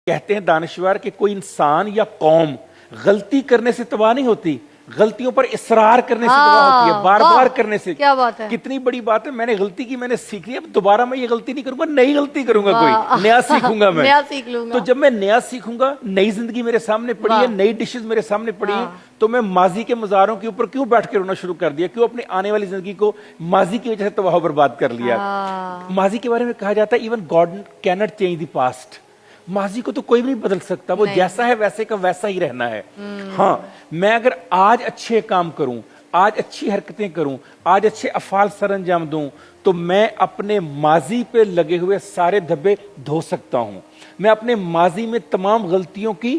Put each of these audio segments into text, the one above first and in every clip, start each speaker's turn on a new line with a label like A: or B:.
A: कहते हैं दानिशवर कि कोई इंसान या कौम गलती करने से तबाह नहीं होती, गलतियों पर इसरार करने से तबाह होती है, बार बार करने से।
B: क्या बात है,
A: कितनी बड़ी बात है। मैंने गलती की, मैंने सीख ली, अब दोबारा मैं ये गलती नहीं करूंगा, नई गलती करूंगा, कोई नया सीखूंगा मैं,
B: नया सीख लूंगा।
A: तो जब मैं नया सीखूंगा, नई जिंदगी मेरे सामने पड़ी है, नई डिशेस मेरे सामने पड़ी है, तो मैं माजी के मज़ारों के ऊपर क्यों बैठ के रोना शुरू कर दिया, क्यों अपनी आने वाली जिंदगी को माजी की वजह से तबाह बर्बाद कर लिया। माजी के बारे में कहा जाता है even God cannot change the past. माजी को तो कोई भी नहीं बदल सकता, वो जैसा है वैसे का वैसा ही रहना है। हाँ, मैं अगर आज अच्छे काम करूं, आज अच्छी हरकतें करूं, आज अच्छे अफाल सर अंजाम दूं, तो मैं अपने माजी पे लगे हुए सारे धब्बे धो सकता हूं। मैं अपने माजी में तमाम गलतियों की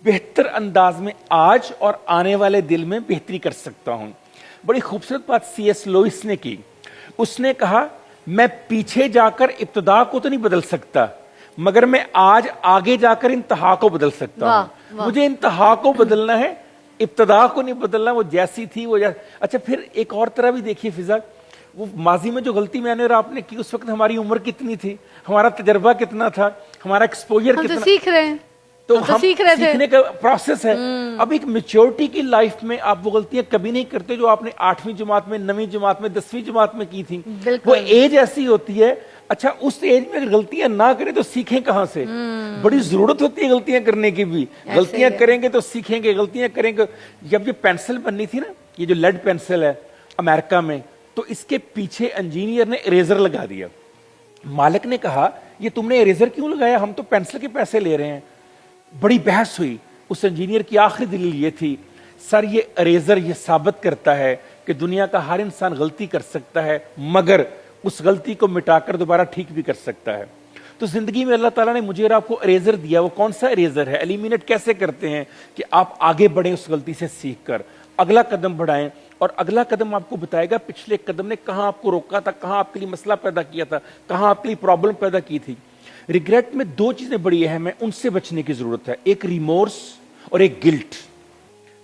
A: बेहतर अंदाज में आज और आने वाले दिल में बेहतरी कर सकता हूं। बड़ी खूबसूरत बात C.S. लोइस ने की। उसने कहा, मैं पीछे जाकर इब्तिदा को तो नहीं बदल सकता, मगर मैं आज आगे जाकर इंतहा को बदल सकता हूं। मुझे इंतहा को बदलना है, इब्तिदा को नहीं बदलना। वो जैसी थी वो अच्छा, फिर एक और तरह भी देखिए फिजा, वो माजी में जो गलती मैंने और आपने की, उस वक्त हमारी उम्र कितनी थी, हमारा तजर्बा कितना था, हमारा एक्सपोजर कितना,
B: सीख रहे हैं,
A: तो हम
B: सीख रहे थे।
A: सीखने का प्रोसेस है। अब एक मेच्योरिटी की लाइफ में आप वो गलतियां कभी नहीं करते जो आपने 8वीं जमात में, 9वीं जमात में, 10वीं जमात में की थी। वो एज ऐसी होती है। अच्छा, उस एज में अगर गलतियां ना करें तो सीखें कहां से? बड़ी जरूरत होती है गलतियां करने की भी। गलतियां करेंगे तो सीखेंगे, गलतियां करेंगे। जब ये पेंसिल बननी थी ना, ये जो लेड पेंसिल है अमेरिका में, तो इसके पीछे इंजीनियर ने इरेजर लगा दिया। मालिक ने कहा, ये तुमने इरेजर क्यों लगाया, हम तो पेंसिल के पैसे ले रहे हैं। बड़ी बहस हुई। उस इंजीनियर की आखिरी दलील ये थी, सर ये इरेजर ये साबित करता है कि दुनिया का हर इंसान गलती कर सकता है, मगर उस गलती को मिटाकर दोबारा ठीक भी कर सकता है। तो जिंदगी में अल्लाह ताला ने मुझे और आपको इरेजर दिया। वो कौन सा इरेजर है? एलिमिनेट कैसे करते हैं कि आप आगे बढ़ें, उस गलती से सीखकर अगला कदम बढ़ाएं। और अगला कदम आपको बताएगा पिछले कदम ने कहां आपको रोका था, कहां आपके लिए मसला पैदा किया था, कहां आपके लिए प्रॉब्लम पैदा की थी। रिग्रेट में 2 चीजें बड़ी अहम है, उनसे बचने की जरूरत है, एक रिमोर्स और एक गिल्ट।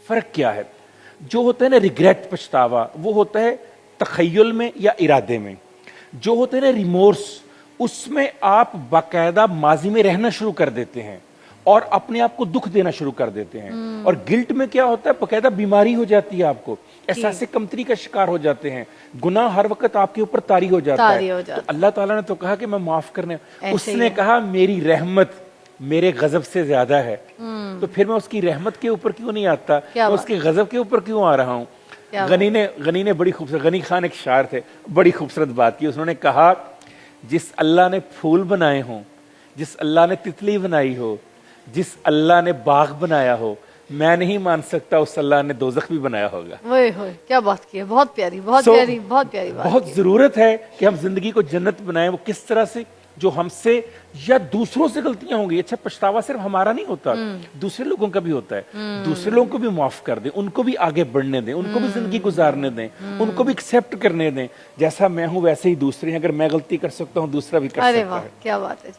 A: फर्क क्या है? जो होता है ना रिग्रेट, पछतावा, वो होता है तखय्युल में या इरादे में। जो होता है ना रिमोर्स, उसमें आप बाकायदा माजी में रहना शुरू कर देते हैं और अपने आप को दुख देना शुरू कर देते हैं। और गिल्ट में क्या होता है, बाकायदा बीमारी हो जाती है, आपको एहसास कमतरी का शिकार हो जाते हैं, गुनाह हर वक्त आपके ऊपर तारी हो जाता है। तो अल्लाह ताला ने तो कहा कि मैं माफ करने, उसने कहा मेरी रहमत मेरे गजब से ज्यादा है। तो फिर मैं उसकी रहमत के ऊपर क्यों नहीं आता, मैं उसके गजब के ऊपर क्यों आ रहा हूं? गनी ने बड़ी खूबसूरत, गनी खान एक शायर थे, बड़ी खूबसूरत बात की। उन्होंने कहा, जिस अल्लाह ने फूल बनाए हों, जिस अल्लाह ने तितली बनाई हो, जिस अल्लाह ने बाग बनाया हो, मैं नहीं मान सकता उस अल्लाह ने दोज़ख भी बनाया होगा।
B: क्या बात की है, बहुत प्यारी, बहुत प्यारी, बहुत प्यारी बात।
A: बहुत जरूरत है कि हम जिंदगी को जन्नत बनाएं। वो किस तरह से? जो हमसे या दूसरों से गलतियां होंगी। अच्छा, पछतावा सिर्फ हमारा नहीं होता, दूसरे लोगों का भी होता है। दूसरे लोगों को भी माफ कर दें, उनको भी आगे बढ़ने दें, उनको भी जिंदगी गुजारने दें, उनको भी एक्सेप्ट करने दें। जैसा मैं हूं वैसे ही दूसरे हैं। अगर मैं गलती कर सकता हूं, दूसरा भी कर सकता है।
B: क्या बात है।